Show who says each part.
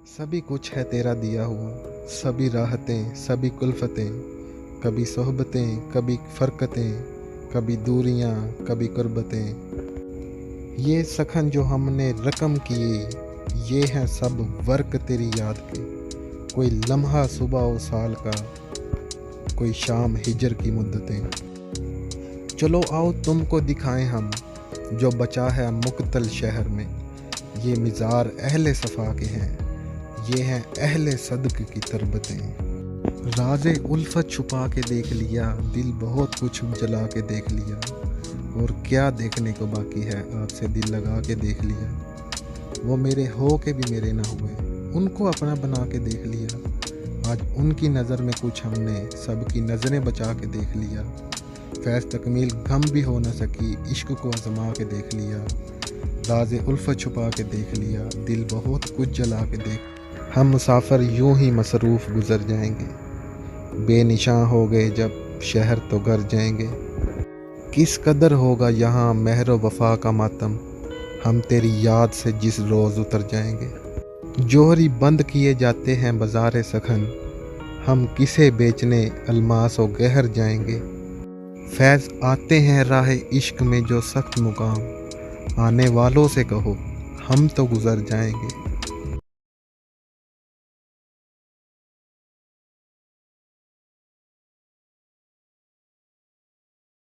Speaker 1: सभी कुछ है तेरा दिया हुआ, सभी राहतें सभी कुल्फतें, कभी सोहबतें कभी फ़रकतें, कभी दूरियां कभी कुर्बतें। ये सखन जो हमने रकम किए, ये हैं सब वर्क तेरी याद के। कोई लम्हा सुबह व साल का, कोई शाम हिजर की मुद्दतें। चलो आओ तुमको दिखाएं हम, जो बचा है मुक़त्तल शहर में। ये मिज़ार अहले सफ़ा के हैं, ये हैं अहले सदक़ की तरबतें। राज़े उल्फत छुपा के देख लिया, दिल बहुत कुछ जला के देख लिया। और क्या देखने को बाकी है, आपसे दिल लगा के देख लिया। वो मेरे हो के भी मेरे ना हुए, उनको अपना बना के देख लिया। आज उनकी नज़र में कुछ हमने सबकी नज़रें बचा के देख लिया। फैज़ तकमील गम भी हो न सकी, इश्क को आज़मा के देख लिया। राज़े उल्फत छुपा के देख लिया, दिल बहुत कुछ जला के देख। हम मुसाफिर यूं ही मसरूफ़ गुज़र जाएंगे, बेनिशां हो गए जब शहर तो घर जाएंगे। किस कदर होगा यहाँ मेहर वफ़ा का मातम, हम तेरी याद से जिस रोज़ उतर जाएंगे। जोहरी बंद किए जाते हैं बाज़ार सखन, हम किसे बेचने अलमास व गहर जाएंगे। फैज़ आते हैं राह इश्क में जो सख्त मुकाम, आने वालों से कहो हम तो गुज़र जाएंगे।